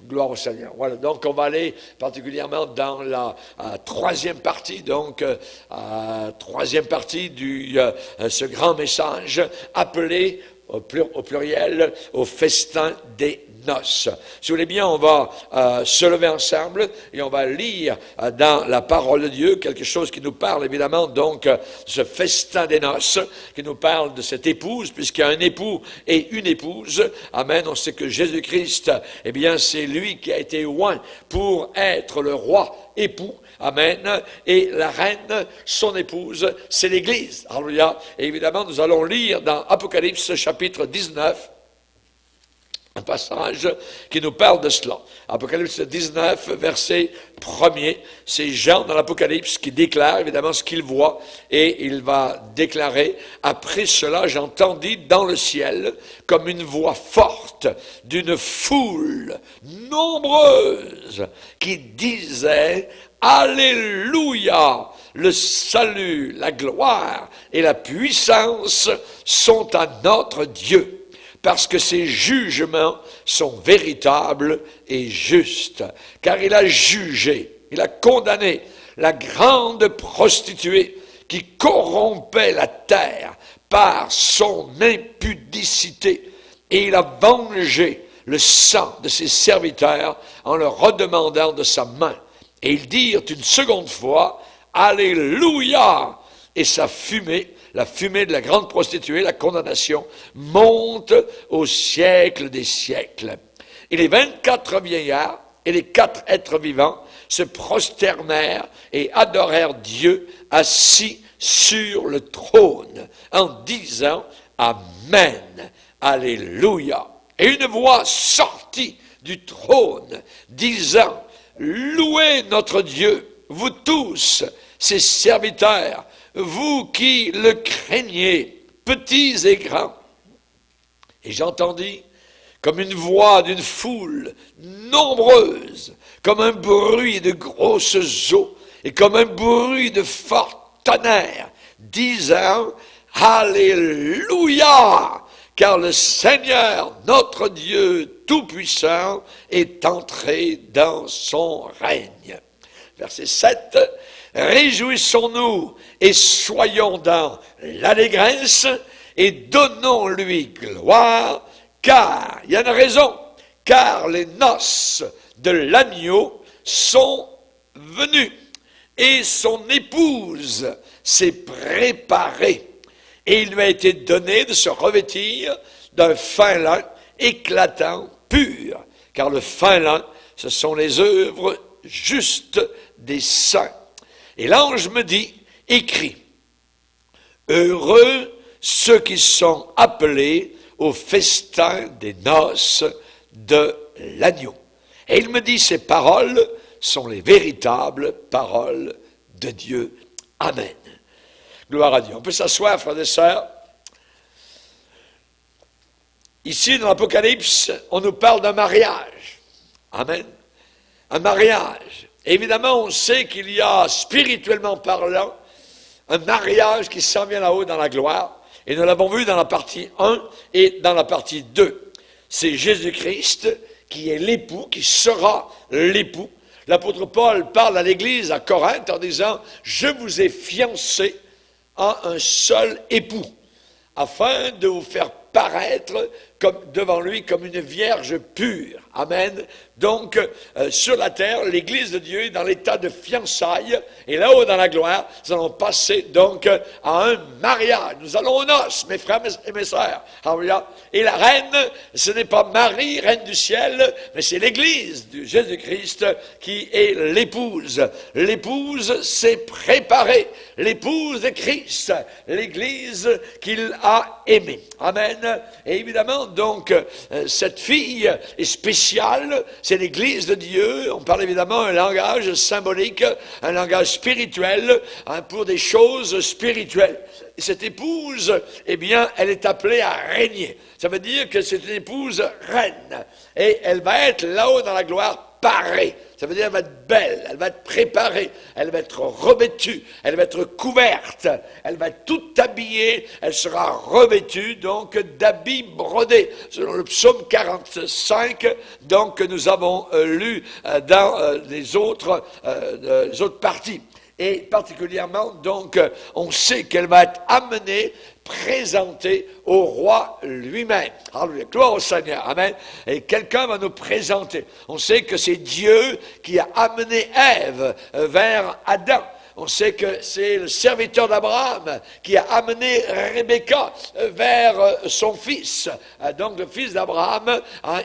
Gloire au Seigneur. Voilà, donc on va aller particulièrement dans la troisième partie, donc troisième partie de ce grand message appelé au pluriel, au festin des noces. Si vous voulez bien, on va se lever ensemble et on va lire dans la parole de Dieu quelque chose qui nous parle évidemment donc de ce festin des noces, qui nous parle de cette épouse, puisqu'il y a un époux et une épouse. Amen. On sait que Jésus-Christ, eh bien, c'est lui qui a été oint pour être le roi époux. Amen. Et la reine, son épouse, c'est l'Église. Alléluia. Et évidemment, nous allons lire dans Apocalypse chapitre 19, un passage qui nous parle de cela. Apocalypse 19, verset 1er. C'est Jean dans l'Apocalypse qui déclare évidemment ce qu'il voit. Et il va déclarer, après cela, j'entendis dans le ciel comme une voix forte d'une foule nombreuse qui disait, Alléluia! Le salut, la gloire et la puissance sont à notre Dieu, parce que ses jugements sont véritables et justes. Car il a jugé, il a condamné la grande prostituée qui corrompait la terre par son impudicité, et il a vengé le sang de ses serviteurs en leur redemandant de sa main. Et ils dirent une seconde fois, Alléluia! Et sa fumée, la fumée de la grande prostituée, la condamnation, monte au siècle des siècles. Et les 24 vieillards et les 4 êtres vivants se prosternèrent et adorèrent Dieu assis sur le trône, en disant Amen, Alléluia. Et une voix sortit du trône, disant, Louez notre Dieu, vous tous, ses serviteurs, vous qui le craignez, petits et grands. Et j'entendis comme une voix d'une foule nombreuse, comme un bruit de grosses eaux, et comme un bruit de fort tonnerre, disant, Alléluia! Car le Seigneur, notre Dieu Tout-Puissant, est entré dans son règne. Verset 7, Réjouissons-nous et soyons dans l'allégresse et donnons-lui gloire, car, il y a une raison, car les noces de l'agneau sont venues et son épouse s'est préparée. Et il lui a été donné de se revêtir d'un fin lin éclatant, pur, car le fin lin, ce sont les œuvres justes des saints. Et l'ange me dit, écrit, heureux ceux qui sont appelés au festin des noces de l'agneau. Et il me dit, ces paroles sont les véritables paroles de Dieu. Amen. Gloire à Dieu. On peut s'asseoir, frères et sœurs. Ici, dans l'Apocalypse, on nous parle d'un mariage. Amen. Un mariage. Évidemment, on sait qu'il y a, spirituellement parlant, un mariage qui s'en vient là-haut dans la gloire. Et nous l'avons vu dans la partie 1 et dans la partie 2. C'est Jésus-Christ qui est l'époux, qui sera l'époux. L'apôtre Paul parle à l'Église à Corinthe en disant « Je vous ai fiancés à un seul époux, afin de vous faire paraître devant lui comme une vierge pure. » Amen. Donc, sur la terre, l'Église de Dieu est dans l'état de fiançailles, et là-haut dans la gloire, nous allons passer donc à un mariage. Nous allons aux noces, mes frères et mes sœurs. Alléluia. Et la reine, ce n'est pas Marie, reine du ciel, mais c'est l'Église de Jésus-Christ qui est l'épouse. L'épouse s'est préparée, l'épouse de Christ, l'Église qu'il a aimée. Amen. Et évidemment, donc, cette fille est spéciale, c'est l'Église de Dieu. On parle évidemment un langage symbolique, un langage spirituel, pour des choses spirituelles. Et cette épouse, eh bien, elle est appelée à régner. Ça veut dire que c'est une épouse reine. Et elle va être là-haut dans la gloire parée. Ça veut dire qu'elle va être belle, elle va être préparée, elle va être revêtue, elle va être couverte, elle va être toute habillée, elle sera revêtue donc d'habits brodés. Selon le psaume 45, donc que nous avons lu dans les autres parties. Et particulièrement, donc, on sait qu'elle va être amenée, présentée au roi lui-même. Alléluia. Gloire au Seigneur. Amen. Et quelqu'un va nous présenter. On sait que c'est Dieu qui a amené Ève vers Adam. On sait que c'est le serviteur d'Abraham qui a amené Rebecca vers son fils, donc le fils d'Abraham,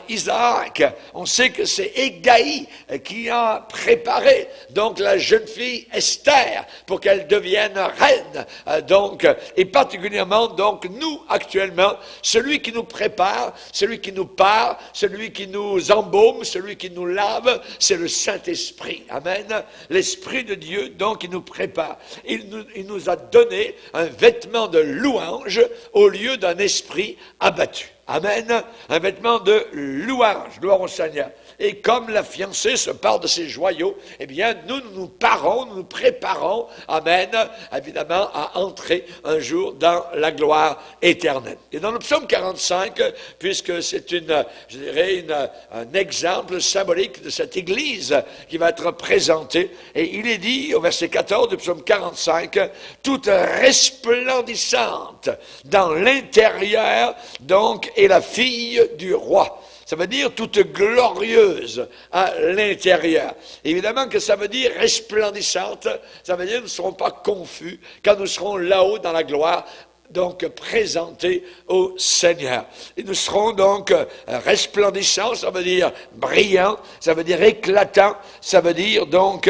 Isaac. On sait que c'est Égaï qui a préparé donc la jeune fille Esther pour qu'elle devienne reine. Donc, et particulièrement donc nous actuellement, celui qui nous prépare, celui qui nous parle, celui qui nous embaume, celui qui nous lave, c'est le Saint-Esprit. Amen. L'Esprit de Dieu, donc, il nous prépare. Il nous a donné un vêtement de louange au lieu d'un esprit abattu. Amen. Un vêtement de louange. Gloire au Seigneur. Et comme la fiancée se part de ses joyaux, eh bien, nous nous parons, nous nous préparons, amen, évidemment, à entrer un jour dans la gloire éternelle. Et dans le psaume 45, puisque c'est je dirais, un exemple symbolique de cette église qui va être présentée, et il est dit au verset 14 du psaume 45, toute resplendissante dans l'intérieur, donc, est la fille du roi. Ça veut dire toute glorieuse à l'intérieur. Évidemment que ça veut dire resplendissante, ça veut dire que nous ne serons pas confus quand nous serons là-haut dans la gloire, donc présentés au Seigneur. Et nous serons donc resplendissants, ça veut dire brillant, ça veut dire éclatant, ça veut dire donc,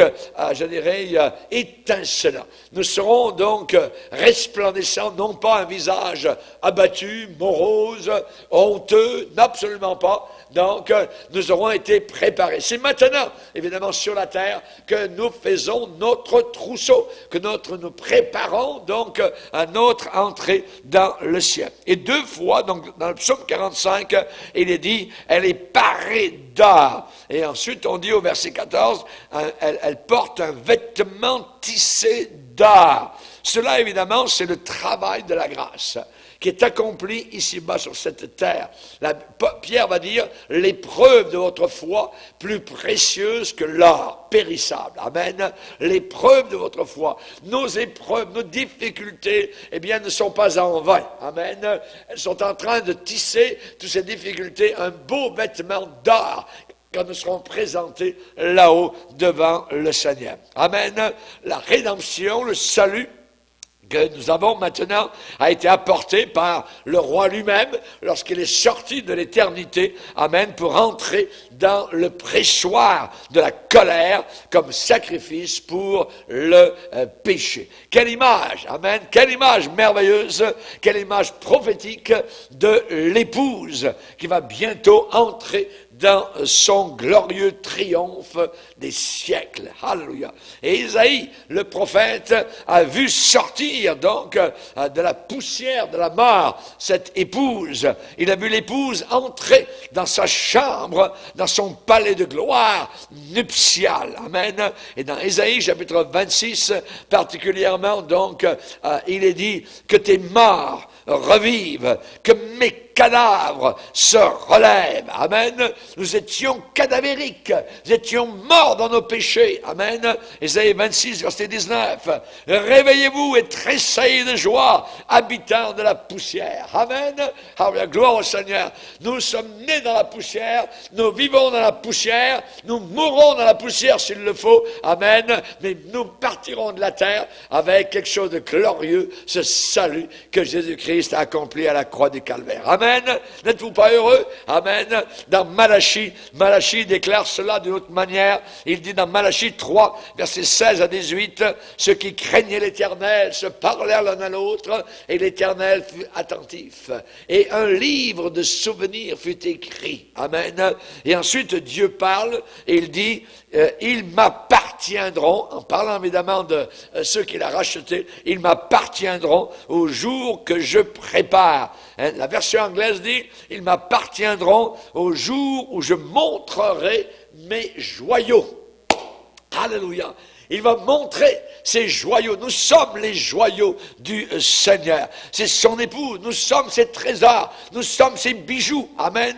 je dirais, étincelant. Nous serons donc resplendissants, non pas un visage abattu, morose, honteux, absolument pas. Donc, nous aurons été préparés. C'est maintenant, évidemment, sur la terre, que nous faisons notre trousseau, que nous préparons donc à notre entrée dans le ciel. Et deux fois, donc dans le psaume 45, il est dit, elle est parée d'or. Et ensuite, on dit au verset 14, elle porte un vêtement tissé d'or. Cela, évidemment, c'est le travail de la grâce qui est accompli ici-bas sur cette terre. Pierre va dire, l'épreuve de votre foi, plus précieuse que l'or périssable. Amen. L'épreuve de votre foi, nos épreuves, nos difficultés, eh bien, ne sont pas en vain. Amen. Elles sont en train de tisser, toutes ces difficultés, un beau vêtement d'or quand nous serons présentés là-haut devant le Seigneur. Amen. La rédemption, le salut, que nous avons maintenant a été apporté par le roi lui-même lorsqu'il est sorti de l'éternité, amen, pour entrer dans le pressoir de la colère comme sacrifice pour le péché. Quelle image, amen, quelle image merveilleuse, quelle image prophétique de l'épouse qui va bientôt entrer dans son glorieux triomphe des siècles. Alléluia. Et Isaïe, le prophète, a vu sortir donc de la poussière de la mort cette épouse. Il a vu l'épouse entrer dans sa chambre, dans son palais de gloire nuptial. Amen. Et dans Isaïe, chapitre 26, particulièrement, donc, il est dit que tes morts revivent, que mes cadavres se relèvent. Amen. Nous étions cadavériques. Nous étions morts dans nos péchés. Amen. Ésaïe 26, verset 19. Réveillez-vous et tressaillez de joie, habitants de la poussière. Amen. Alléluia. Gloire au Seigneur. Nous sommes nés dans la poussière. Nous vivons dans la poussière. Nous mourrons dans la poussière s'il le faut. Amen. Mais nous partirons de la terre avec quelque chose de glorieux, ce salut que Jésus-Christ a accompli à la croix du Calvaire. Amen. N'êtes-vous pas heureux? Amen. Dans Malachie déclare cela d'une autre manière. Il dit dans Malachie 3, versets 16 à 18, ceux qui craignaient l'Éternel se parlèrent l'un à l'autre, et l'Éternel fut attentif. Et un livre de souvenirs fut écrit. Amen. Et ensuite, Dieu parle, et il dit, ils m'appartiendront, en parlant évidemment de ceux qu'il a rachetés, ils m'appartiendront au jour que je prépare. La version anglaise dit, ils m'appartiendront au jour où je montrerai mes joyaux. Alléluia. Il va montrer ses joyaux. Nous sommes les joyaux du Seigneur. C'est son époux. Nous sommes ses trésors. Nous sommes ses bijoux. Amen.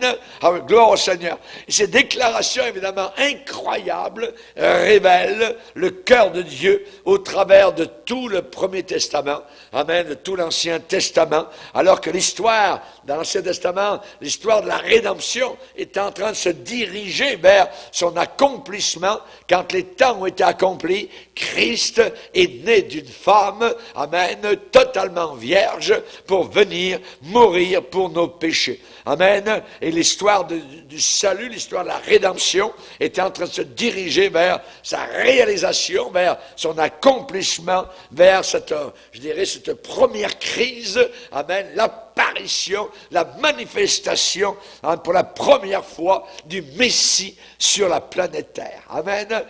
Gloire au Seigneur. Et ces déclarations, évidemment, incroyables, révèlent le cœur de Dieu au travers de tout le Premier Testament. Amen. De tout l'Ancien Testament. Alors que l'histoire, dans l'Ancien Testament, l'histoire de la rédemption est en train de se diriger vers son accomplissement. Quand les temps ont été accomplis, Christ est né d'une femme, amen, totalement vierge, pour venir mourir pour nos péchés. Amen. Et l'histoire du salut, l'histoire de la rédemption était en train de se diriger vers sa réalisation, vers son accomplissement, vers cette première crise, amen, l'apparition, la manifestation, hein, pour la première fois du Messie sur la planète Terre. Amen.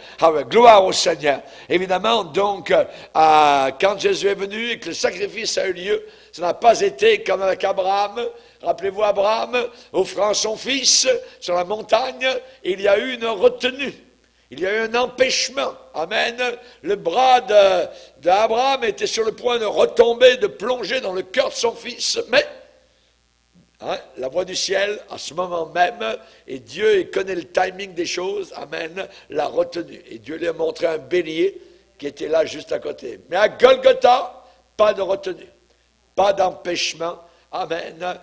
Gloire au Seigneur. Évidemment, donc, quand Jésus est venu et que le sacrifice a eu lieu, ça n'a pas été comme avec Abraham. Rappelez-vous Abraham, offrant son fils sur la montagne, il y a eu une retenue. Il y a eu un empêchement. Amen. Le bras d'Abraham était sur le point de retomber, de plonger dans le cœur de son fils. Mais la voix du ciel, à ce moment même, et Dieu il connaît le timing des choses, amen, l'a retenu. Et Dieu lui a montré un bélier qui était là juste à côté. Mais à Golgotha, pas de retenue, pas d'empêchement. Amen.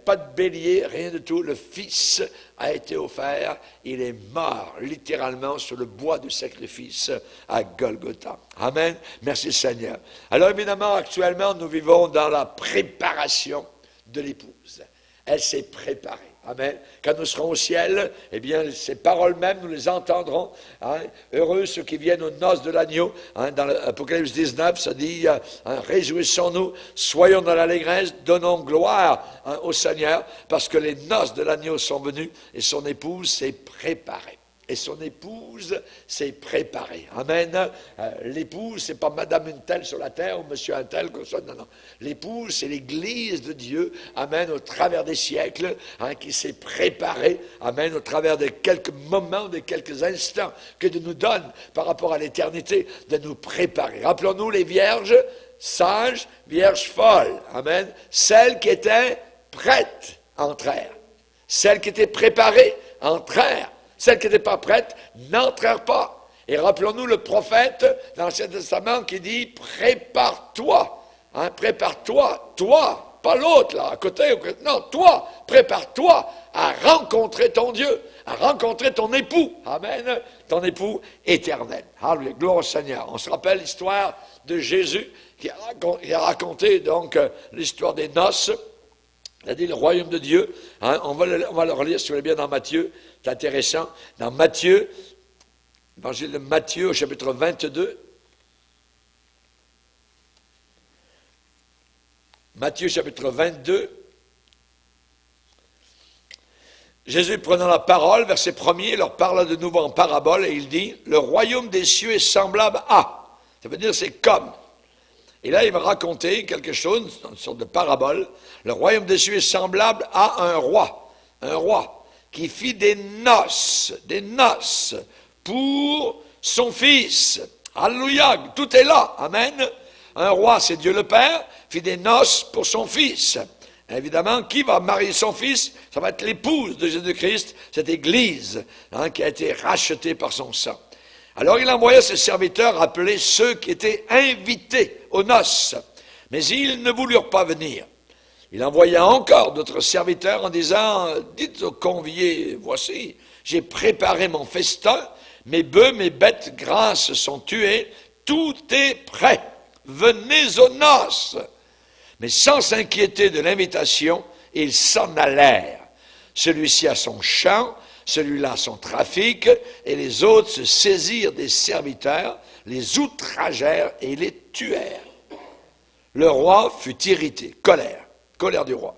Pas de bélier, rien de tout. Le Fils a été offert. Il est mort, littéralement, sur le bois du sacrifice à Golgotha. Amen. Merci Seigneur. Alors évidemment, actuellement, nous vivons dans la préparation de l'épouse. Elle s'est préparée. Amen. Quand nous serons au ciel, eh bien, ces paroles mêmes, nous les entendrons. Hein. Heureux ceux qui viennent aux noces de l'agneau. Hein. Dans l'Apocalypse 19, ça dit, réjouissons-nous, soyons dans l'allégresse, donnons gloire au Seigneur, parce que les noces de l'agneau sont venues et son épouse s'est préparée. Et son épouse s'est préparée. Amen. L'épouse, c'est pas madame une telle sur la terre ou monsieur un tel. Non, non. L'épouse, c'est l'Église de Dieu. Amen. Au travers des siècles, qui s'est préparée. Amen. Au travers de quelques moments, de quelques instants que Dieu nous donne par rapport à l'éternité, de nous préparer. Rappelons-nous les vierges sages, vierges folles. Amen. Celles qui étaient prêtes entrèrent. Celles qui étaient préparées entrèrent. Celles qui n'étaient pas prêtes n'entrèrent pas. Et rappelons-nous le prophète dans l'Ancien Testament qui dit « Prépare-toi, prépare-toi, toi, pas l'autre là, à côté, non, toi, prépare-toi à rencontrer ton Dieu, à rencontrer ton époux. » Amen, ton époux éternel. Alléluia, gloire au Seigneur. On se rappelle l'histoire de Jésus qui a raconté donc l'histoire des noces. Il a dit le royaume de Dieu. On va le relire, si vous voulez bien, dans Matthieu. C'est intéressant. Dans Matthieu, l'évangile de Matthieu, au chapitre 22. Matthieu, chapitre 22. Jésus, prenant la parole, verset 1er, leur parla de nouveau en parabole, et il dit, le royaume des cieux est semblable à. Ça veut dire c'est comme. Et là, il va raconter quelque chose, une sorte de parabole. Le royaume des cieux est semblable à un roi qui fit des noces pour son fils. Alléluia, tout est là, amen. Un roi, c'est Dieu le Père, fit des noces pour son fils. Évidemment, qui va marier son fils? Ça va être l'épouse de Jésus-Christ, cette Église qui a été rachetée par son sang. Alors il envoya ses serviteurs appeler ceux qui étaient invités aux noces, mais ils ne voulurent pas venir. Il envoya encore d'autres serviteurs en disant, dites aux conviés, voici, j'ai préparé mon festin, mes bœufs, mes bêtes grasses sont tués, tout est prêt, venez aux noces. Mais sans s'inquiéter de l'invitation, ils s'en allèrent. Celui-ci a son champ, celui-là a son trafic, et les autres se saisirent des serviteurs, les outragèrent et les tuèrent. Le roi fut irrité, colère du roi.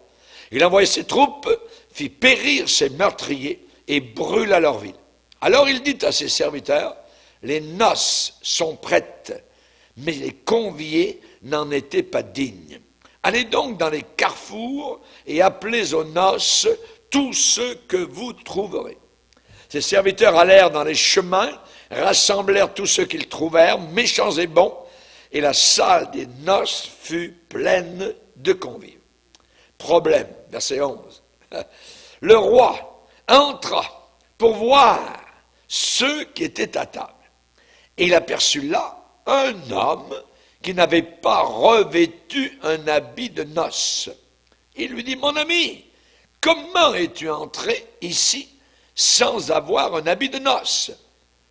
Il envoya ses troupes, fit périr ses meurtriers et brûla leur ville. Alors il dit à ses serviteurs, les noces sont prêtes, mais les conviés n'en étaient pas dignes. Allez donc dans les carrefours et appelez aux noces tous ceux que vous trouverez. Ses serviteurs allèrent dans les chemins rassemblèrent tous ceux qu'ils trouvèrent, méchants et bons, et la salle des noces fut pleine de convives. Problème, verset 11. Le roi entra pour voir ceux qui étaient à table. Et il aperçut là un homme qui n'avait pas revêtu un habit de noces. Il lui dit, mon ami, comment es-tu entré ici sans avoir un habit de noces?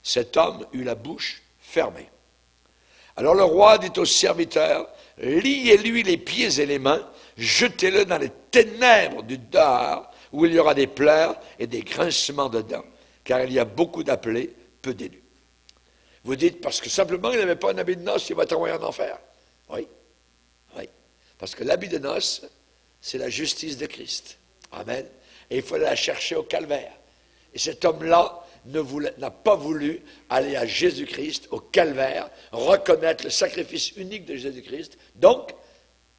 Cet homme eut la bouche fermée. Alors le roi dit au serviteur, liez-lui les pieds et les mains, jetez-le dans les ténèbres du dehors, où il y aura des pleurs et des grincements de dents, car il y a beaucoup d'appelés, peu d'élus. Vous dites, parce que simplement il n'avait pas un habit de noces, il va être envoyé en enfer. Oui, oui. Parce que l'habit de noces, c'est la justice de Christ. Amen. Et il fallait la chercher au calvaire. Et cet homme-là n'a pas voulu aller à Jésus-Christ, au calvaire, reconnaître le sacrifice unique de Jésus-Christ. Donc,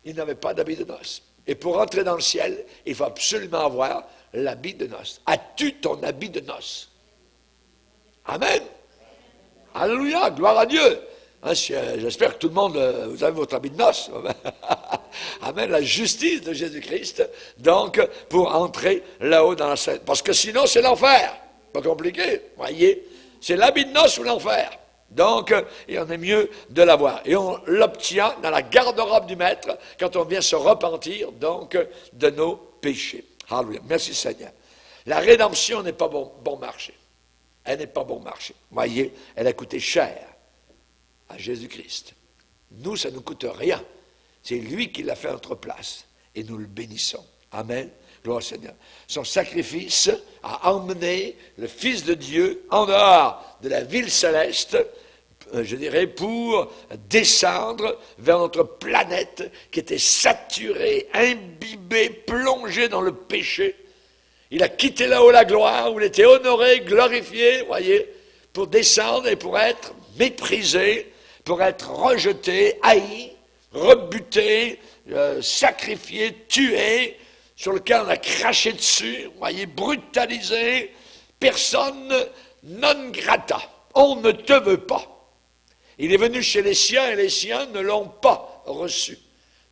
il n'avait pas d'habit de noces. Et pour entrer dans le ciel, il faut absolument avoir l'habit de noces. As-tu ton habit de noces? Amen. Alléluia, gloire à Dieu. Hein, j'espère que tout le monde, vous avez votre habit de noces. Amen, la justice de Jésus-Christ, donc, pour entrer là-haut dans la scène. Parce que sinon, c'est l'enfer. Pas compliqué, voyez. C'est l'habit de noces ou l'enfer. Donc, il en est mieux de l'avoir. Et on l'obtient dans la garde-robe du maître quand on vient se repentir, donc, de nos péchés. Alléluia. Merci Seigneur. La rédemption n'est pas bon marché. Elle n'est pas bon marché. Voyez, elle a coûté cher à Jésus-Christ. Nous, ça ne nous coûte rien. C'est lui qui l'a fait à notre place. Et nous le bénissons. Amen. Gloire au Seigneur. Son sacrifice a emmené le Fils de Dieu en dehors de la ville céleste, je dirais, pour descendre vers notre planète qui était saturée, imbibée, plongée dans le péché. Il a quitté là-haut la gloire, où il était honoré, glorifié, voyez, pour descendre et pour être méprisé, pour être rejeté, haï, rebuté, sacrifié, tué, sur lequel on a craché dessus, voyez, brutalisé, personne non grata. On ne te veut pas. Il est venu chez les siens et les siens ne l'ont pas reçu.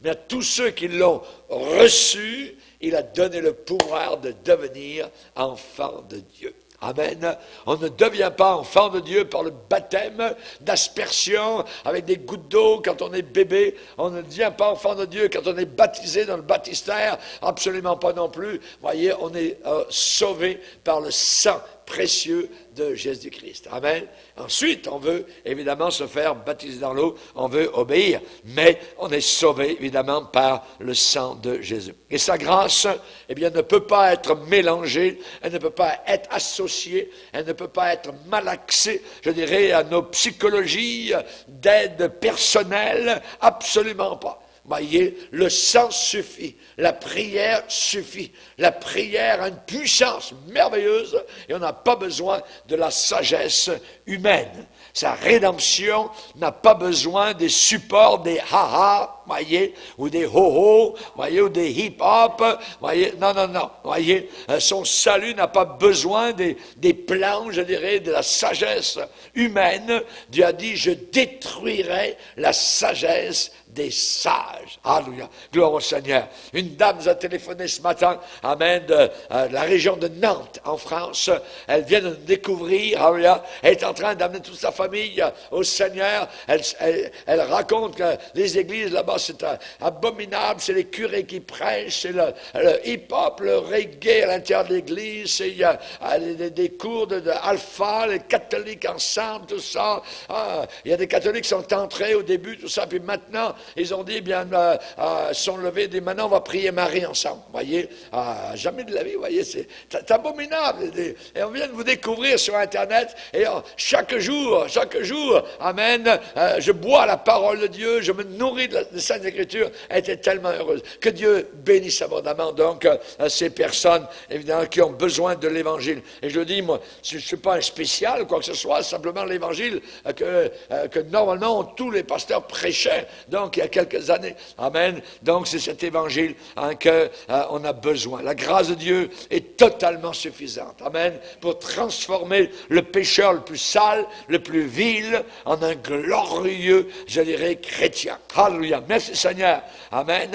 Mais à tous ceux qui l'ont reçu, il a donné le pouvoir de devenir enfant de Dieu. Amen. On ne devient pas enfant de Dieu par le baptême d'aspersion avec des gouttes d'eau quand on est bébé. On ne devient pas enfant de Dieu quand on est baptisé dans le baptistère. Absolument pas non plus. Voyez, on est sauvé par le sang précieux de Jésus-Christ. Amen. Ensuite, on veut évidemment se faire baptiser dans l'eau, on veut obéir, mais on est sauvé évidemment par le sang de Jésus. Et sa grâce, eh bien, ne peut pas être mélangée, elle ne peut pas être associée, elle ne peut pas être malaxée, je dirais, à nos psychologies d'aide personnelle, absolument pas. Voyez, le sang suffit, la prière suffit. La prière a une puissance merveilleuse et on n'a pas besoin de la sagesse humaine. Sa rédemption n'a pas besoin des supports des ha-ha, voyez, ou des ho-ho, voyez, ou des hip-hop, voyez, non, voyez, son salut n'a pas besoin des plans, je dirais, de la sagesse humaine. Dieu a dit, je détruirai la sagesse des sages. Alléluia. Gloire au Seigneur. Une dame nous a téléphoné ce matin, amen, de la région de Nantes, en France. Elle vient de nous découvrir, alléluia. Elle est en train d'amener toute sa famille au Seigneur. Elle raconte que les églises là-bas, c'est abominable. C'est les curés qui prêchent, c'est le hip-hop, le reggae à l'intérieur de l'église. Il y a des cours de alpha, les catholiques ensemble, tout ça. Il y a des catholiques qui sont entrés au début, tout ça, puis maintenant, ils ont dit, bien, sont levés, dit, maintenant on va prier Marie ensemble. Vous voyez, jamais de la vie, vous voyez, c'est abominable. Et on vient de vous découvrir sur Internet, et chaque jour, amen, je bois la parole de Dieu, je me nourris de Sainte Écriture était tellement heureuse. Que Dieu bénisse abondamment, donc, ces personnes, évidemment, qui ont besoin de l'Évangile. Et je dis, moi, je ne suis pas un spécial ou quoi que ce soit, simplement l'Évangile que normalement tous les pasteurs prêchaient, donc, il y a quelques années. Amen. Donc, c'est cet Évangile qu'on a besoin. La grâce de Dieu est totalement suffisante. Amen. Pour transformer le pécheur le plus sale, le plus vil, en un glorieux, je dirais, chrétien. Alléluia. Merci Seigneur. Amen.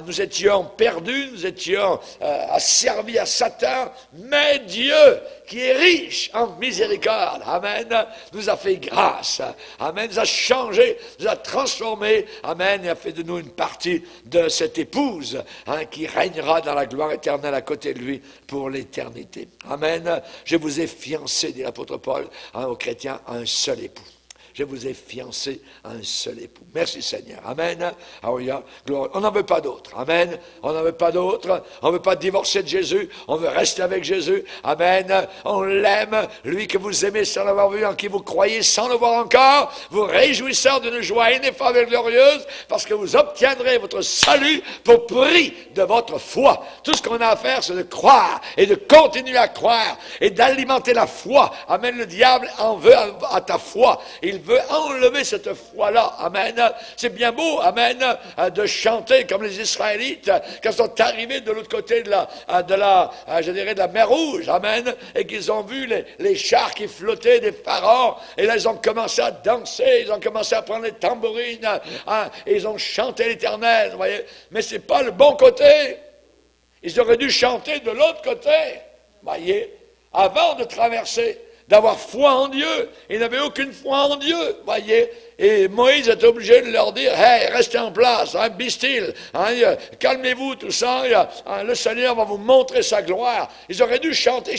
Nous étions perdus, nous étions asservis à Satan, mais Dieu, qui est riche en miséricorde, amen, nous a fait grâce. Amen. Nous a changé, nous a transformés. Amen. Et a fait de nous une partie de cette épouse qui régnera dans la gloire éternelle à côté de lui pour l'éternité. Amen. Je vous ai fiancé, dit l'apôtre Paul, aux chrétiens, à un seul époux. Je vous ai fiancé à un seul époux. Merci Seigneur. Amen. Alléluia. On n'en veut pas d'autre. Amen. On n'en veut pas d'autre. On ne veut pas divorcer de Jésus. On veut rester avec Jésus. Amen. On l'aime. Lui que vous aimez sans l'avoir vu, en qui vous croyez sans le voir encore. Vous réjouissant d'une joie ineffable et glorieuse parce que vous obtiendrez votre salut pour prix de votre foi. Tout ce qu'on a à faire, c'est de croire et de continuer à croire et d'alimenter la foi. Amen. Le diable en veut à ta foi. Il veut enlever cette foi-là. Amen. C'est bien beau, amen, de chanter comme les Israélites quand ils sont arrivés de l'autre côté de la mer Rouge. Amen. Et qu'ils ont vu les chars qui flottaient des pharaons. Et là, ils ont commencé à danser. Ils ont commencé à prendre les tambourines. Et ils ont chanté l'Éternel. Vous voyez. Mais c'est pas le bon côté. Ils auraient dû chanter de l'autre côté. Vous voyez. Avant de traverser. D'avoir foi en Dieu. Ils n'avaient aucune foi en Dieu, voyez. Et Moïse est obligé de leur dire, hey, restez en place, be still, calmez-vous, tout ça, le Seigneur va vous montrer sa gloire. Ils auraient dû chanter,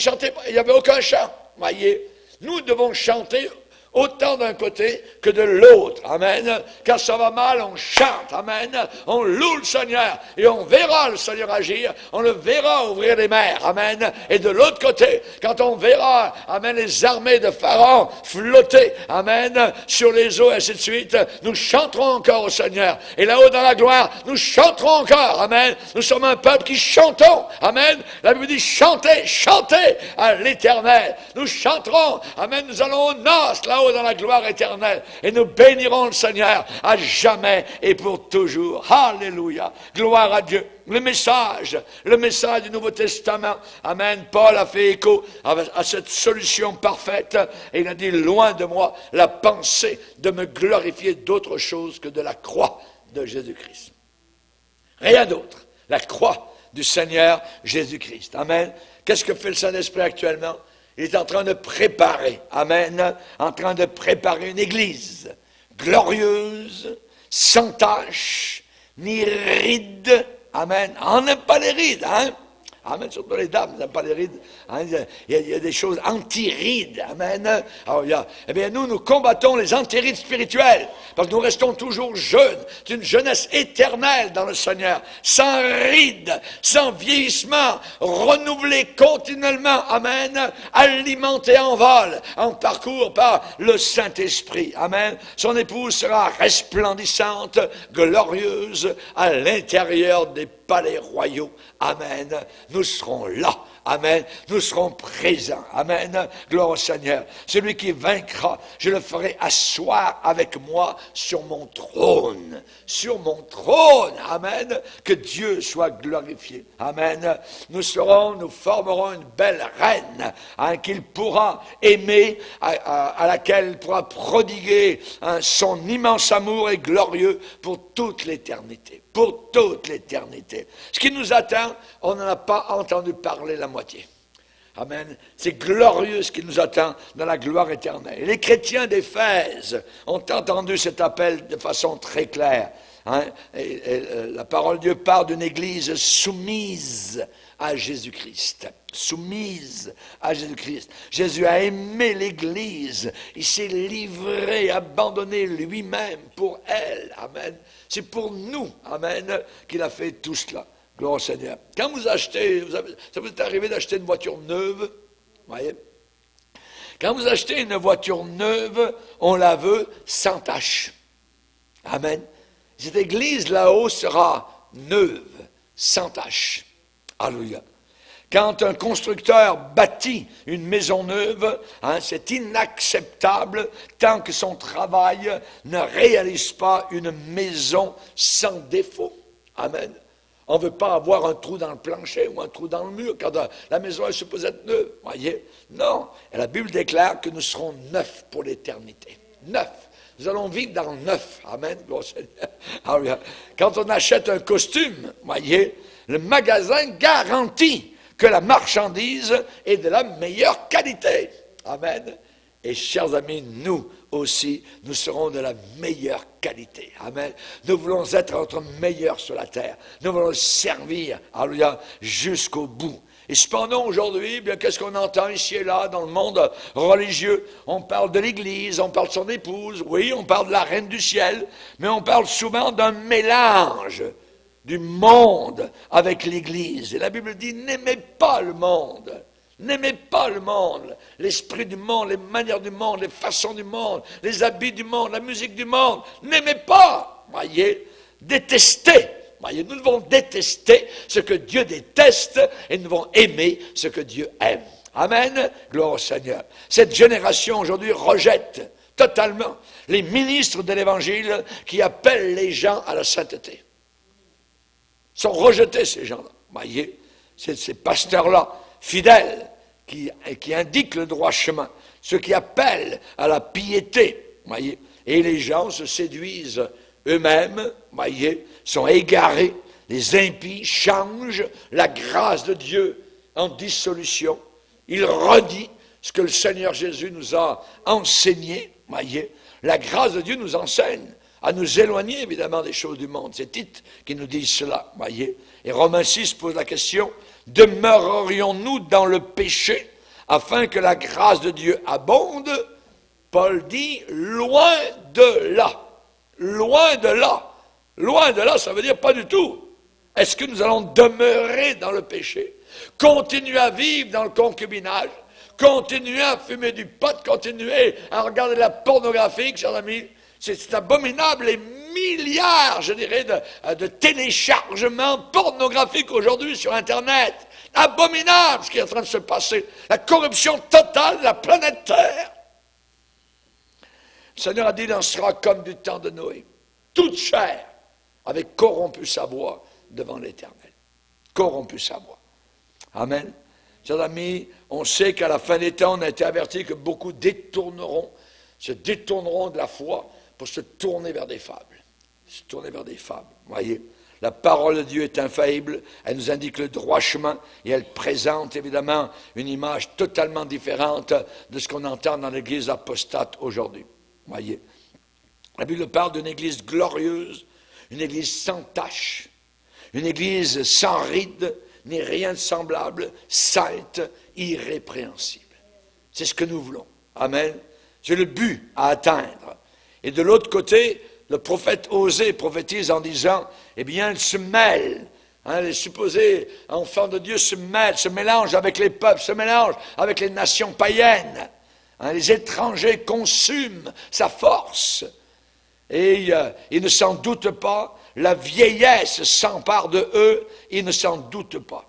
il n'y avait aucun chant, voyez. Nous devons chanter autant d'un côté que de l'autre. Amen. Quand ça va mal, on chante. Amen. On loue le Seigneur. Et on verra le Seigneur agir. On le verra ouvrir les mers. Amen. Et de l'autre côté, quand on verra, amen, les armées de Pharaon flotter, amen, sur les eaux, et ainsi de suite, nous chanterons encore au Seigneur. Et là-haut dans la gloire, nous chanterons encore. Amen. Nous sommes un peuple qui chantons. Amen. La Bible dit chantez, chantez à l'Éternel. Nous chanterons. Amen. Nous allons aux noces là-haut dans la gloire éternelle. Et nous bénirons le Seigneur à jamais et pour toujours. Alléluia. Gloire à Dieu. Le message du Nouveau Testament. Amen. Paul a fait écho à cette solution parfaite. Et il a dit, loin de moi la pensée de me glorifier d'autre chose que de la croix de Jésus-Christ. Rien d'autre. La croix du Seigneur Jésus-Christ. Amen. Qu'est-ce que fait le Saint-Esprit actuellement? Il est en train de préparer, amen, en train de préparer une église glorieuse, sans tache, ni ride, amen. On n'aime pas les rides, hein? Amen, surtout les dames, ils n'aiment pas les rides. Hein? Il y a des choses anti-rides, amen. Alors, eh bien, nous combattons les anti-rides spirituelles, parce que nous restons toujours jeunes. C'est une jeunesse éternelle dans le Seigneur, sans rides, sans vieillissement, renouvelée continuellement, amen, alimentée en vol, en parcours par le Saint-Esprit, amen. Son épouse sera resplendissante, glorieuse, à l'intérieur des palais royaux. Amen. Nous serons là. Amen. Nous serons présents. Amen. Gloire au Seigneur. Celui qui vaincra, je le ferai asseoir avec moi sur mon trône. Sur mon trône. Amen. Que Dieu soit glorifié. Amen. Nous formerons une belle reine, hein, qu'il pourra aimer, à laquelle il pourra prodiguer, hein, son immense amour et glorieux pour toute l'éternité. Pour toute l'éternité. Ce qui nous attend, on n'en a pas entendu parler la moitié. Amen. C'est glorieux ce qui nous attend dans la gloire éternelle. Et les chrétiens d'Éphèse ont entendu cet appel de façon très claire. Hein? Et la parole de Dieu parle d'une église soumise à Jésus-Christ. Soumise à Jésus-Christ. Jésus a aimé l'église. Il s'est livré, abandonné lui-même pour elle. Amen. C'est pour nous, amen, qu'il a fait tout cela. Gloire au Seigneur. Quand vous achetez, ça vous est arrivé d'acheter une voiture neuve, voyez? Quand vous achetez une voiture neuve, on la veut sans tache. Amen. Cette église là-haut sera neuve, sans tache. Alléluia. Quand un constructeur bâtit une maison neuve, c'est inacceptable tant que son travail ne réalise pas une maison sans défaut. Amen. On ne veut pas avoir un trou dans le plancher ou un trou dans le mur quand la maison est supposée être neuve. Voyez? Non. Et la Bible déclare que nous serons neufs pour l'éternité. Neufs. Nous allons vivre dans le neuf. Amen. Quand on achète un costume, voyez, le magasin garantit que la marchandise est de la meilleure qualité. Amen. Et chers amis, nous aussi, nous serons de la meilleure qualité. Amen. Nous voulons être notre meilleur sur la terre. Nous voulons servir, alléluia, jusqu'au bout. Et cependant, aujourd'hui, bien, qu'est-ce qu'on entend ici et là dans le monde religieux? On parle de l'Église, on parle de son épouse, oui, on parle de la reine du ciel, mais on parle souvent d'un mélange du monde avec l'Église. Et la Bible dit, n'aimez pas le monde. N'aimez pas le monde, l'esprit du monde, les manières du monde, les façons du monde, les habits du monde, la musique du monde. N'aimez pas, voyez, détestez. Voyez, nous devons détester ce que Dieu déteste et nous devons aimer ce que Dieu aime. Amen. Gloire au Seigneur. Cette génération aujourd'hui rejette totalement les ministres de l'Évangile qui appellent les gens à la sainteté. Ils sont rejetés, ces gens-là. Voyez, ces pasteurs-là, fidèles, qui indiquent le droit chemin, ceux qui appellent à la piété, voyez, et les gens se séduisent eux-mêmes, voyez, sont égarés, les impies changent la grâce de Dieu en dissolution, ils redient ce que le Seigneur Jésus nous a enseigné, voyez, la grâce de Dieu nous enseigne à nous éloigner évidemment des choses du monde, c'est Tite qui nous dit cela, voyez, et Romains 6 pose la question, demeurerions-nous dans le péché afin que la grâce de Dieu abonde? Paul dit, loin de là. Loin de là. Loin de là, ça veut dire pas du tout. Est-ce que nous allons demeurer dans le péché? Continuer à vivre dans le concubinage? Continuer à fumer du pot? Continuer à regarder la pornographie, chers amis? C'est abominable, les milliards, je dirais, de téléchargements pornographiques aujourd'hui sur Internet. Abominable ce qui est en train de se passer. La corruption totale de la planète Terre. Le Seigneur a dit, il en sera comme du temps de Noé. Toute chair avait corrompu sa voix devant l'Éternel. Corrompu sa voix. Amen. Chers amis, on sait qu'à la fin des temps, on a été averti que beaucoup se détourneront de la foi pour se tourner vers des fables. Se tourner vers des fables. Voyez, la parole de Dieu est infaillible, elle nous indique le droit chemin et elle présente évidemment une image totalement différente de ce qu'on entend dans l'église apostate aujourd'hui. Voyez, la Bible parle d'une église glorieuse, une église sans tache, une église sans ride, ni rien de semblable, sainte, irrépréhensible. C'est ce que nous voulons. Amen. C'est le but à atteindre. Et de l'autre côté, le prophète Osée prophétise en disant, eh bien, elle se mêle. Les supposés enfants de Dieu se mêlent, se mélangent avec les peuples, se mélangent avec les nations païennes. Les étrangers consument sa force. Et ils ne s'en doutent pas. La vieillesse s'empare de eux. Ils ne s'en doutent pas.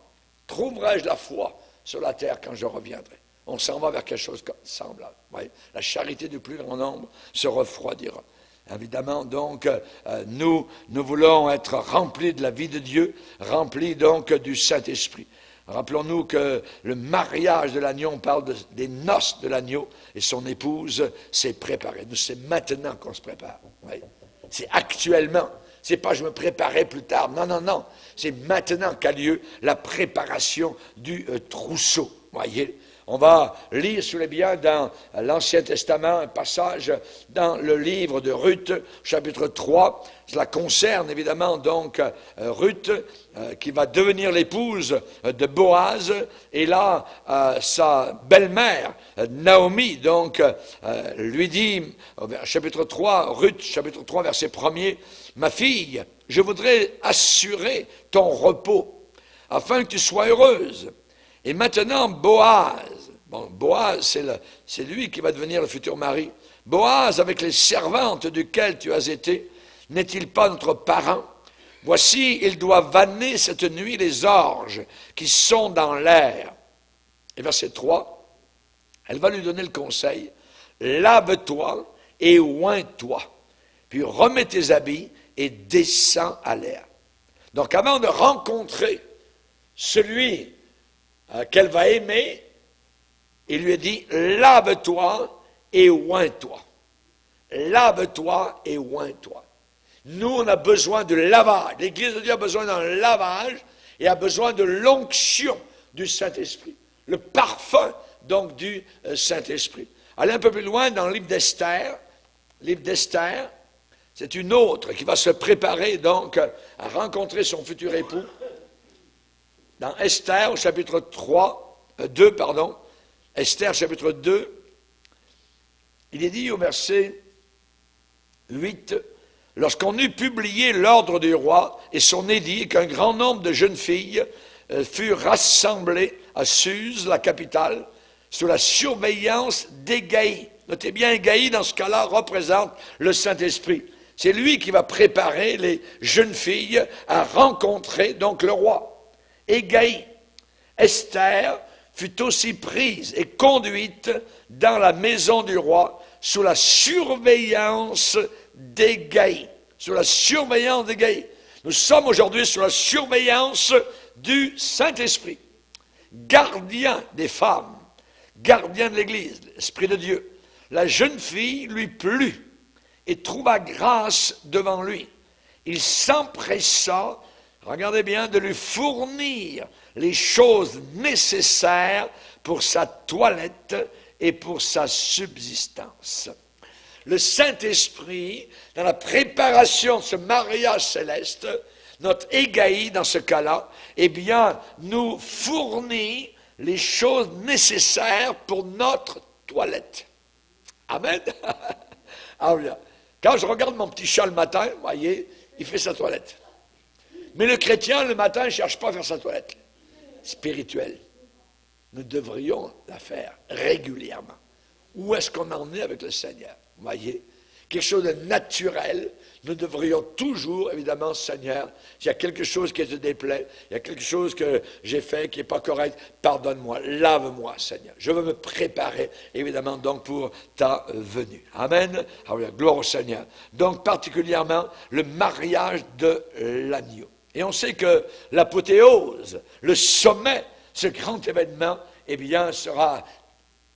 Trouverai-je la foi sur la terre quand je reviendrai? On s'en va vers quelque chose de semblable. Oui. La charité du plus grand nombre se refroidira. Évidemment, donc, nous voulons être remplis de la vie de Dieu, remplis donc du Saint-Esprit. Rappelons-nous que le mariage de l'agneau, on parle des noces de l'agneau, et son épouse s'est préparée. Nous, c'est maintenant qu'on se prépare. Oui. C'est actuellement. C'est pas je me préparais plus tard. Non, non, non. C'est maintenant qu'a lieu la préparation du trousseau. Voyez. On va lire, si vous voulez bien, dans l'Ancien Testament, un passage dans le livre de Ruth, chapitre 3. Cela concerne évidemment donc Ruth, qui va devenir l'épouse de Boaz. Et là, sa belle-mère, Naomi, donc, lui dit, chapitre 3, Ruth, chapitre 3, verset 1er, « Ma fille, je voudrais assurer ton repos, afin que tu sois heureuse. Et maintenant, Boaz, c'est lui qui va devenir le futur mari. Boaz, avec les servantes duquel tu as été, n'est-il pas notre parent? Voici, il doit vanner cette nuit les orges qui sont dans l'air. Et verset 3, elle va lui donner le conseil, lave-toi et oins-toi, puis remets tes habits et descends à l'air. Donc avant de rencontrer celui qu'elle va aimer, il lui a dit, lave-toi et oins-toi. Lave-toi et oins-toi. Nous, on a besoin de lavage. L'Église de Dieu a besoin d'un lavage et a besoin de l'onction du Saint-Esprit. Le parfum, donc, du Saint-Esprit. Allez un peu plus loin dans le livre d'Esther. Livre d'Esther, c'est une autre qui va se préparer, donc, à rencontrer son futur époux. Dans Esther, au chapitre 2, Esther, chapitre 2, il est dit au verset 8, « Lorsqu'on eut publié l'ordre du roi et son édit, qu'un grand nombre de jeunes filles furent rassemblées à Suse, la capitale, sous la surveillance d'Égaï. » Notez bien, Égaï, dans ce cas-là, représente le Saint-Esprit. C'est lui qui va préparer les jeunes filles à rencontrer donc le roi. Égaï, Esther, fut aussi prise et conduite dans la maison du roi sous la surveillance d'Égaï. Sous la surveillance d'Égaï. Nous sommes aujourd'hui sous la surveillance du Saint-Esprit, gardien des femmes, gardien de l'Église, l'Esprit de Dieu. La jeune fille lui plut et trouva grâce devant lui. Il s'empressa, regardez bien, de lui fournir les choses nécessaires pour sa toilette et pour sa subsistance. Le Saint-Esprit, dans la préparation de ce mariage céleste, notre Égaï, dans ce cas-là, eh bien, nous fournit les choses nécessaires pour notre toilette. Amen. Alors, quand je regarde mon petit chat le matin, vous voyez, il fait sa toilette. Mais le chrétien, le matin, ne cherche pas à faire sa toilette. Spirituelle. Nous devrions la faire régulièrement. Où est-ce qu'on en est avec le Seigneur? Vous voyez? Quelque chose de naturel. Nous devrions toujours, évidemment, Seigneur, s'il y a quelque chose qui te déplaît, il y a quelque chose que j'ai fait qui n'est pas correct, pardonne-moi, lave-moi, Seigneur. Je veux me préparer, évidemment, donc pour ta venue. Amen. Alors, gloire au Seigneur. Donc, particulièrement, le mariage de l'agneau. Et on sait que l'apothéose, le sommet, ce grand événement, eh bien, sera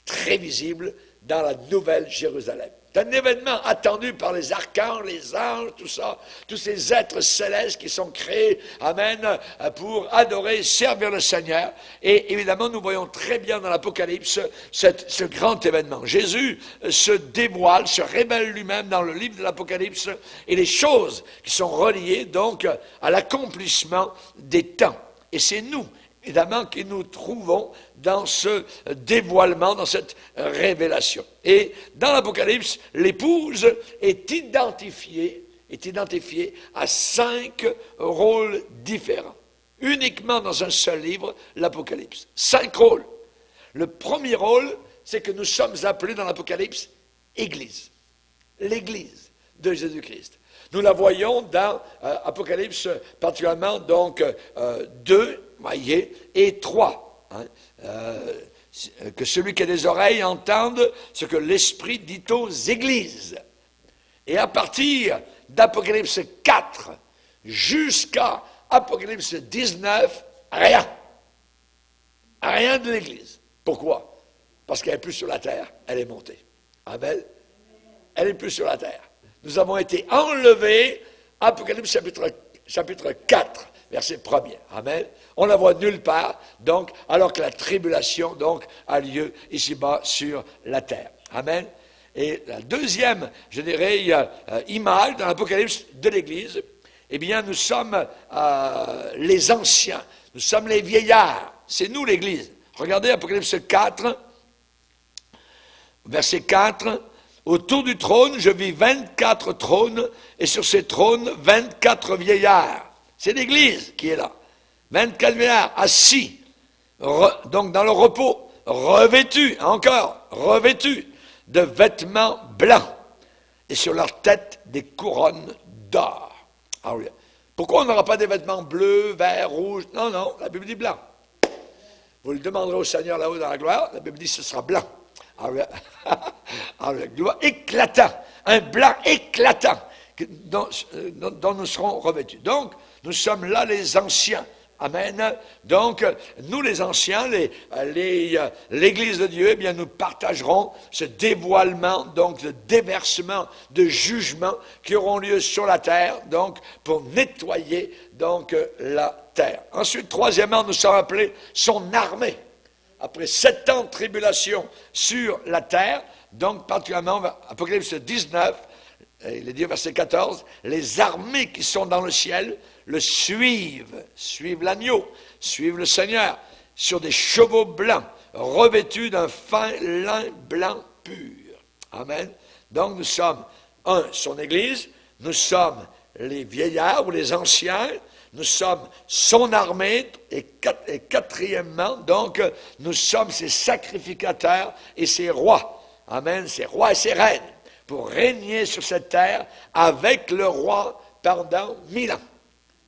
très visible dans la Nouvelle Jérusalem. C'est un événement attendu par les archanges, les anges, tout ça, tous ces êtres célestes qui sont créés, amen, pour adorer, servir le Seigneur. Et évidemment, nous voyons très bien dans l'Apocalypse ce grand événement. Jésus se dévoile, se révèle lui-même dans le livre de l'Apocalypse et les choses qui sont reliées donc à l'accomplissement des temps. Et c'est nous, évidemment, que nous trouvons dans ce dévoilement, dans cette révélation. Et dans l'Apocalypse, l'épouse est identifiée à 5 rôles différents. Uniquement dans un seul livre, l'Apocalypse. 5 rôles. Le premier rôle, c'est que nous sommes appelés dans l'Apocalypse Église. L'Église de Jésus-Christ. Nous la voyons dans Apocalypse, particulièrement donc 2, voyez, et 3. Hein, que celui qui a des oreilles entende ce que l'Esprit dit aux églises. Et à partir d'Apocalypse 4 jusqu'à Apocalypse 19, rien. Rien de l'Église. Pourquoi? Parce qu'elle n'est plus sur la terre, elle est montée. Amen. Elle n'est plus sur la terre. Nous avons été enlevés, Apocalypse chapitre 4. Verset 1er. Amen. On la voit nulle part, donc, alors que la tribulation, donc, a lieu ici-bas sur la terre. Amen. Et la deuxième, je dirais, image dans l'Apocalypse de l'Église, eh bien, nous sommes les anciens, nous sommes les vieillards. C'est nous l'Église. Regardez Apocalypse 4, verset 4. Autour du trône, je vis 24 trônes, et sur ces trônes, 24 vieillards. C'est l'Église qui est là. 24 vieillards assis, donc dans le repos, revêtus de vêtements blancs, et sur leur tête des couronnes d'or. Alors, pourquoi on n'aura pas des vêtements bleus, verts, rouges? Non, non, la Bible dit blanc. Vous le demanderez au Seigneur là-haut dans la gloire, la Bible dit ce sera blanc. Alors, gloire éclatant, un blanc éclatant dont nous serons revêtus. Donc, nous sommes là les anciens. Amen. Donc, nous les anciens, l'Église de Dieu, eh bien, nous partagerons ce dévoilement, donc le déversement de jugements qui auront lieu sur la terre, donc pour nettoyer donc la terre. Ensuite, troisièmement, nous sommes appelés son armée. Après 7 ans de tribulation sur la terre, donc particulièrement Apocalypse 19, il est dit au verset 14, les armées qui sont dans le ciel le suivent l'agneau, suivent le Seigneur, sur des chevaux blancs, revêtus d'un fin lin blanc pur. Amen. Donc nous sommes, son Église, nous sommes les vieillards ou les anciens, nous sommes son armée, et quatrièmement, donc, nous sommes ses sacrificateurs et ses rois. Amen, ses rois et ses reines, pour régner sur cette terre avec le roi pendant 1000 ans.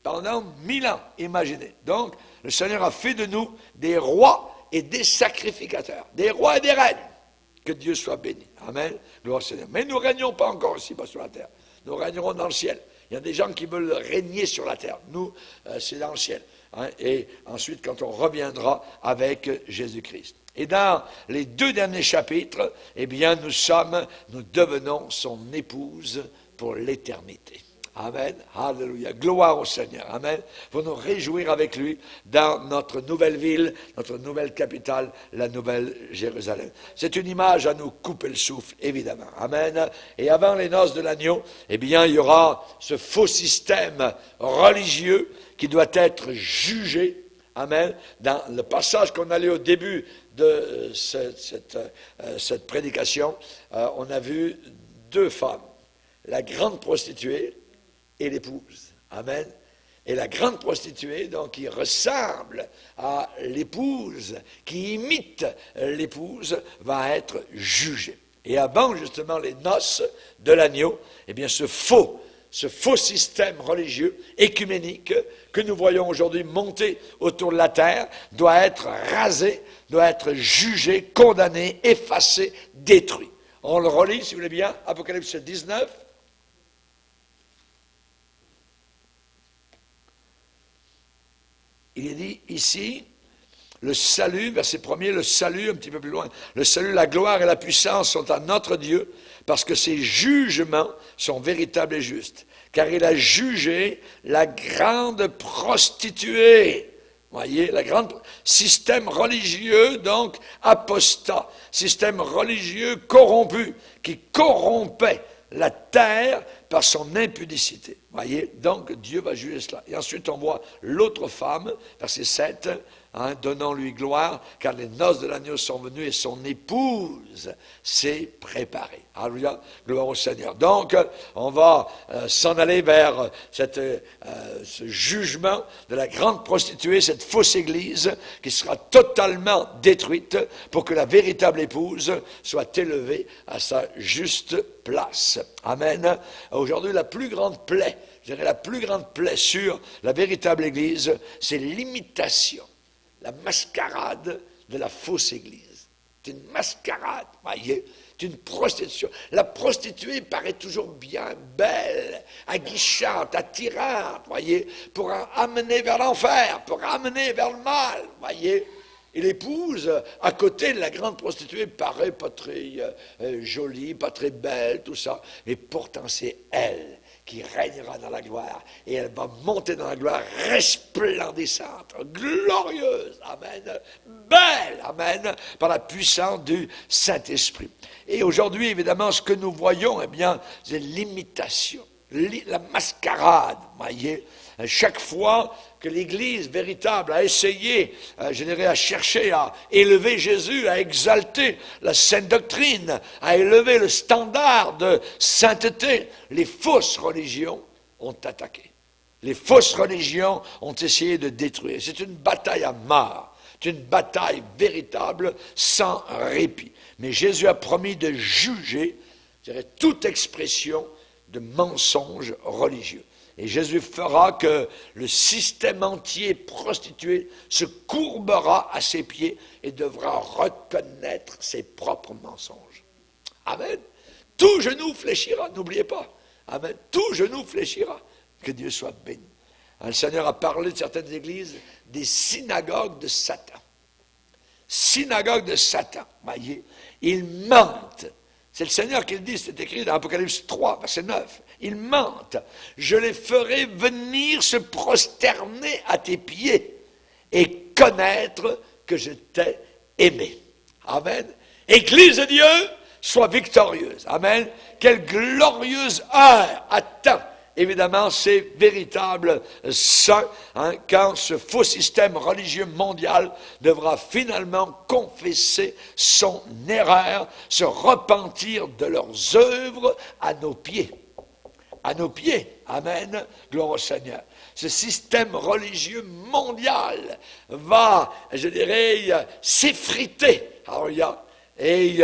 Pendant 1000 ans, imaginez. Donc, le Seigneur a fait de nous des rois et des sacrificateurs, des rois et des reines. Que Dieu soit béni. Amen. Gloire au Seigneur. Mais nous ne régnons pas encore ici-bas sur la terre. Nous régnerons dans le ciel. Il y a des gens qui veulent régner sur la terre. Nous, c'est dans le ciel. Hein? Et ensuite, quand on reviendra avec Jésus-Christ. Et dans les 2 derniers chapitres, eh bien, nous devenons son épouse pour l'éternité. Amen. Alléluia. Gloire au Seigneur. Amen. Il faut nous réjouir avec lui dans notre nouvelle ville, notre nouvelle capitale, la nouvelle Jérusalem. C'est une image à nous couper le souffle, évidemment. Amen. Et avant les noces de l'agneau, eh bien, il y aura ce faux système religieux qui doit être jugé. Amen. Dans le passage qu'on a lu au début de cette prédication, on a vu 2 femmes. La grande prostituée et l'épouse. Amen. Et la grande prostituée, donc, qui ressemble à l'épouse, qui imite l'épouse, va être jugée. Et avant, justement, les noces de l'agneau, eh bien, ce faux système religieux, écuménique, que nous voyons aujourd'hui monter autour de la terre, doit être rasé, doit être jugé, condamné, effacé, détruit. On le relit, si vous voulez bien, Apocalypse 19, il est dit ici, le salut, verset 1er, le salut, un petit peu plus loin, le salut, la gloire et la puissance sont à notre Dieu, parce que ses jugements sont véritables et justes. Car il a jugé la grande prostituée. Voyez, système religieux, donc, apostat, système religieux corrompu, qui corrompait la terre par son impudicité. Voyez, donc Dieu va juger cela. Et ensuite on voit l'autre femme, verset 7, donnons-lui gloire, car les noces de l'agneau sont venues et son épouse s'est préparée. Alléluia, gloire au Seigneur. Donc, on va s'en aller vers ce jugement de la grande prostituée, cette fausse église, qui sera totalement détruite pour que la véritable épouse soit élevée à sa juste place. Amen. Aujourd'hui, la plus grande plaie, je dirais la plus grande plaie sur la véritable église, c'est l'imitation, la mascarade de la fausse église. C'est une mascarade, voyez, c'est une prostitution. La prostituée paraît toujours bien belle, aguichante, attirante, voyez, pour amener vers l'enfer, pour amener vers le mal, voyez. Et l'épouse, à côté de la grande prostituée, paraît pas très jolie, pas très belle, tout ça. Mais pourtant, c'est elle qui régnera dans la gloire. Et elle va monter dans la gloire resplendissante, glorieuse, amen, belle, amen, par la puissance du Saint-Esprit. Et aujourd'hui, évidemment, ce que nous voyons, eh bien, c'est l'imitation, la mascarade, voyez. Chaque fois que l'Église véritable a essayé, je dirais, à chercher à élever Jésus, à exalter la sainte doctrine, à élever le standard de sainteté, les fausses religions ont attaqué. Les fausses religions ont essayé de détruire. C'est une bataille à mort. C'est une bataille véritable, sans répit. Mais Jésus a promis de juger, je dirais, toute expression de mensonges religieux. Et Jésus fera que le système entier prostitué se courbera à ses pieds et devra reconnaître ses propres mensonges. Amen. Tout genou fléchira, n'oubliez pas. Amen. Tout genou fléchira. Que Dieu soit béni. Le Seigneur a parlé de certaines églises, des synagogues de Satan. Synagogues de Satan. Voyez, ils mentent. C'est le Seigneur qui le dit, c'est écrit dans Apocalypse 3, verset 9. Ils mentent. Je les ferai venir se prosterner à tes pieds et connaître que je t'ai aimé. Amen. Église de Dieu, sois victorieuse. Amen. Quelle glorieuse heure attend évidemment ces véritables saints, quand ce faux système religieux mondial devra finalement confesser son erreur, se repentir de leurs œuvres à nos pieds. À nos pieds. Amen. Gloire au Seigneur. Ce système religieux mondial va, je dirais, s'effriter. Alléluia. Et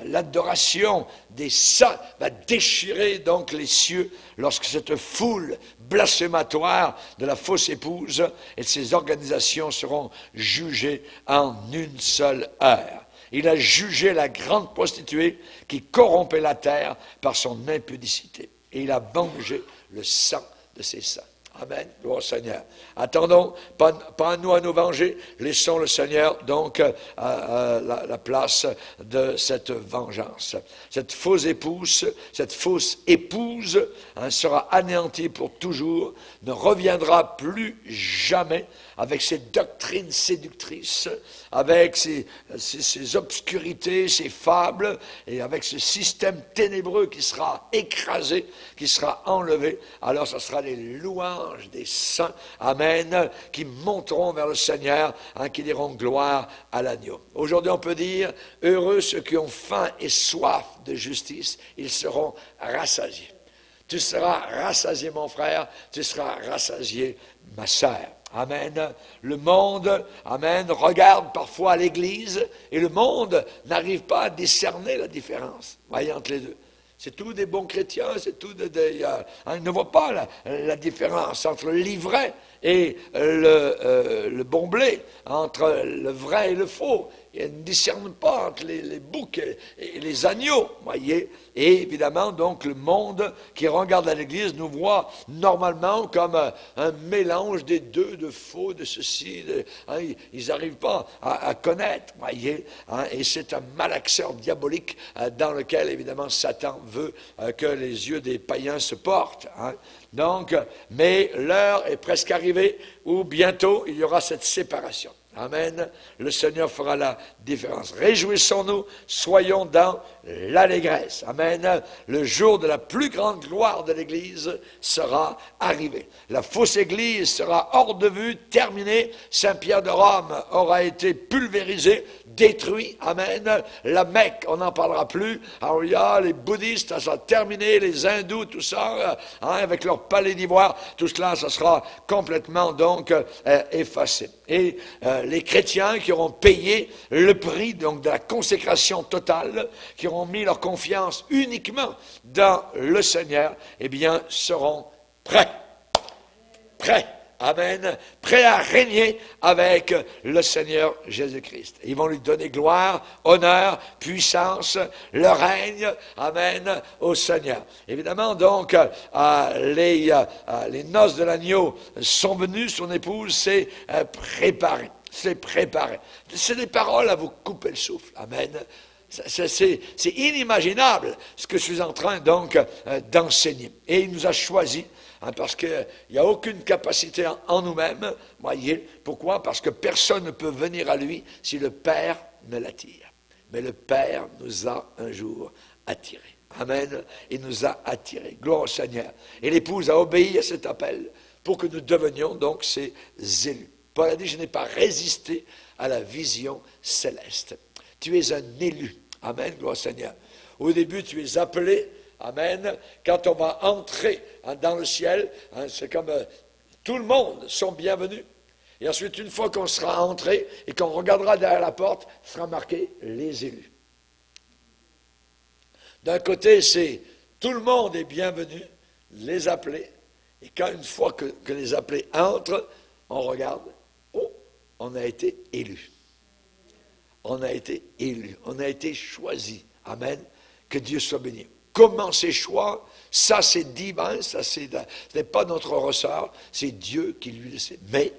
l'adoration des saints va déchirer donc les cieux lorsque cette foule blasphématoire de la fausse épouse et de ses organisations seront jugées en une seule heure. Il a jugé la grande prostituée qui corrompait la terre par son impudicité. Et il a vengé le sang de ses saints. Amen. Gloire au Seigneur. Attendons, pas nous à nous venger, laissons le Seigneur donc la place de cette vengeance. Cette fausse épouse sera anéantie pour toujours, ne reviendra plus jamais avec ses doctrines séductrices, avec ses obscurités, ses fables, et avec ce système ténébreux qui sera écrasé, qui sera enlevé. Alors ce sera les louanges des saints, amen, qui monteront vers le Seigneur, qui diront gloire à l'agneau. Aujourd'hui on peut dire, heureux ceux qui ont faim et soif de justice, ils seront rassasiés. Tu seras rassasié mon frère, tu seras rassasié ma sœur. Amen. Le monde, amen, regarde parfois à l'Église et le monde n'arrive pas à discerner la différence, voyez, entre les deux. C'est tous des bons chrétiens, c'est tous ils ne voient pas la différence entre le livret et le bon blé, entre le vrai et le faux. Ils ne discernent pas entre les boucs et les agneaux, voyez. Et évidemment, donc, le monde qui regarde à l'Église nous voit normalement comme un mélange des deux, de faux, de ceci. Ils n'arrivent pas à connaître, voyez. Et c'est un malaxeur diabolique dans lequel, évidemment, Satan veut que les yeux des païens se portent. Donc, mais l'heure est presque arrivée où bientôt il y aura cette séparation. Amen. Le Seigneur fera la différence. Réjouissons-nous, soyons dans l'allégresse. Amen. Le jour de la plus grande gloire de l'Église sera arrivé. La fausse Église sera hors de vue, terminée. Saint-Pierre de Rome aura été pulvérisé, détruit. Amen. La Mecque, on n'en parlera plus. Alors il y a les bouddhistes, ça sera terminé, les hindous, tout ça, avec leur palais d'ivoire, tout cela, ça sera complètement donc effacé. Et les chrétiens qui auront payé le prix donc de la consécration totale, qui auront mis leur confiance uniquement dans le Seigneur, eh bien, seront prêts. Prêts. Amen. Prêts à régner avec le Seigneur Jésus-Christ. Ils vont lui donner gloire, honneur, puissance, le règne. Amen. Au Seigneur. Évidemment, donc, les noces de l'agneau sont venues, son épouse s'est préparée. C'est préparé. C'est des paroles à vous couper le souffle. Amen. C'est inimaginable ce que je suis en train donc d'enseigner. Et il nous a choisis, parce qu'il n'y a aucune capacité en nous-mêmes. Voyez, pourquoi? Parce que personne ne peut venir à lui si le Père ne l'attire. Mais le Père nous a un jour attirés. Amen. Il nous a attirés. Gloire au Seigneur. Et l'épouse a obéi à cet appel pour que nous devenions donc ses élus. Paul a dit, je n'ai pas résisté à la vision céleste. Tu es un élu. Amen, gloire au Seigneur. Au début, tu es appelé. Amen. Quand on va entrer dans le ciel, c'est comme tout le monde sont bienvenus. Et ensuite, une fois qu'on sera entré et qu'on regardera derrière la porte, sera marqué les élus. D'un côté, c'est Tout le monde est bienvenu, les appelés. Et quand une fois que les appelés entrent, on regarde, oh, on a été élus. On a été élus, on a été choisis. Amen. Que Dieu soit béni. Comment ces choix, ça c'est divin, ce n'est pas notre ressort, c'est Dieu qui lui le sait. Mais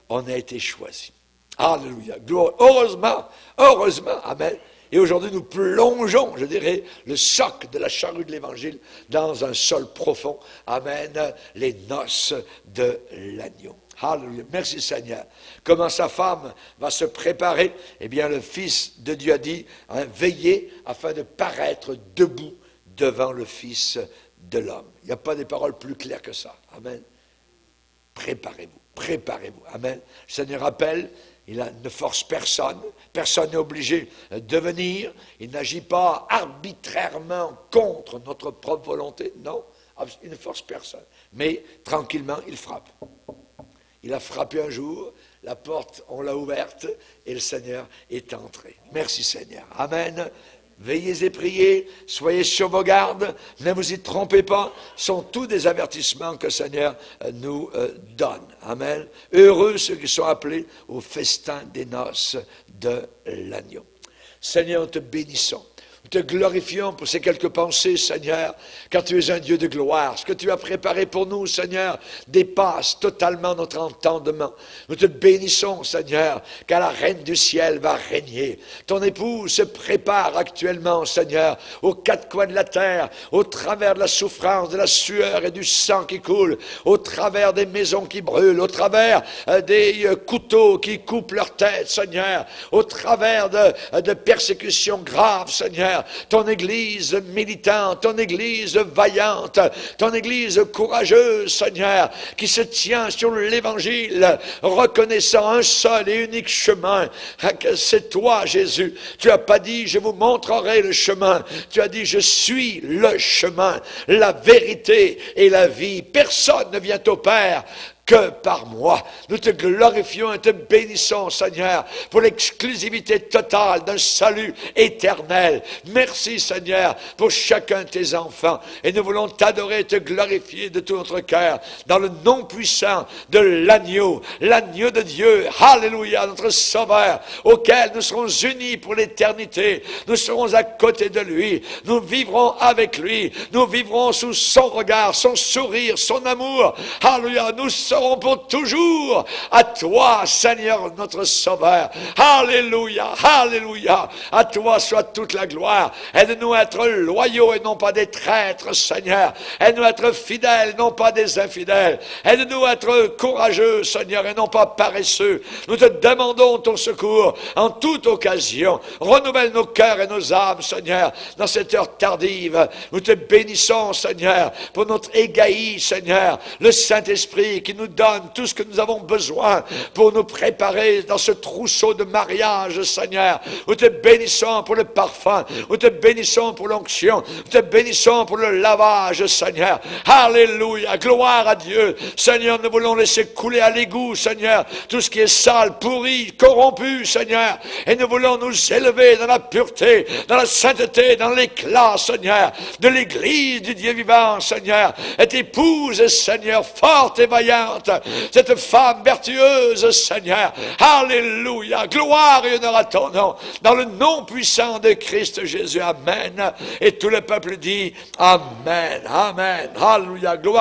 on a été choisis. Alléluia. Gloire. Heureusement, heureusement. Amen. Et aujourd'hui, nous plongeons, je dirais, le soc de la charrue de l'Évangile dans un sol profond. Amen. Les noces de l'agneau. Alléluia. Merci Seigneur. Comment sa femme va se préparer? Eh bien, le Fils de Dieu a dit, veillez afin de paraître debout devant le Fils de l'homme. Il n'y a pas des paroles plus claires que ça. Amen. Préparez-vous, préparez-vous. Amen. Le Seigneur appelle. Il ne force personne, personne n'est obligé de venir, il n'agit pas arbitrairement contre notre propre volonté, non, il ne force personne, mais tranquillement il frappe. Il a frappé un jour, la porte, on l'a ouverte et le Seigneur est entré. Merci Seigneur, amen. Veillez et priez, soyez sur vos gardes, ne vous y trompez pas, ce sont tous des avertissements que le Seigneur nous donne. Amen. Heureux ceux qui sont appelés au festin des noces de l'agneau. Seigneur, nous te bénissons. Nous te glorifions pour ces quelques pensées, Seigneur, car tu es un Dieu de gloire. Ce que tu as préparé pour nous, Seigneur, dépasse totalement notre entendement. Nous te bénissons, Seigneur, car la Reine du ciel va régner. Ton épouse se prépare actuellement, Seigneur, aux quatre coins de la terre, au travers de la souffrance, de la sueur et du sang qui coule, au travers des maisons qui brûlent, au travers des couteaux qui coupent leur tête, Seigneur, au travers de persécutions graves, Seigneur. Ton Église militante, ton Église vaillante, ton Église courageuse, Seigneur, qui se tient sur l'Évangile, reconnaissant un seul et unique chemin, que c'est toi, Jésus. Tu n'as pas dit, je vous montrerai le chemin. Tu as dit, je suis le chemin, la vérité et la vie. Personne ne vient au Père que par moi. Nous te glorifions et te bénissons, Seigneur, pour l'exclusivité totale d'un salut éternel. Merci, Seigneur, pour chacun de tes enfants. Et nous voulons t'adorer et te glorifier de tout notre cœur, dans le nom puissant de l'agneau de Dieu. Alléluia, notre Sauveur, auquel nous serons unis pour l'éternité. Nous serons à côté de lui. Nous vivrons avec lui. Nous vivrons sous son regard, son sourire, son amour. Alléluia, nous serons pour toujours à toi, Seigneur, notre Sauveur. Alléluia, alléluia. À toi soit toute la gloire. Aide-nous à être loyaux et non pas des traîtres, Seigneur. Aide-nous à être fidèles, non pas des infidèles. Aide-nous à être courageux, Seigneur, et non pas paresseux. Nous te demandons ton secours en toute occasion. Renouvelle nos cœurs et nos âmes, Seigneur, dans cette heure tardive. Nous te bénissons, Seigneur, pour notre égaï, Seigneur, le Saint-Esprit qui nous donne tout ce que nous avons besoin pour nous préparer dans ce trousseau de mariage, Seigneur. Nous te bénissons pour le parfum, nous te bénissons pour l'onction, nous te bénissons pour le lavage, Seigneur. Alléluia, gloire à Dieu. Seigneur, nous voulons laisser couler à l'égout, Seigneur, tout ce qui est sale, pourri, corrompu, Seigneur. Et nous voulons nous élever dans la pureté, dans la sainteté, dans l'éclat, Seigneur, de l'Église du Dieu vivant, Seigneur. Et t'épouse, Seigneur, forte et vaillante, cette femme vertueuse, Seigneur. Alléluia, gloire et honneur à ton nom, dans le nom puissant de Christ Jésus. Amen. Et tout le peuple dit Amen, Amen. Alléluia, gloire.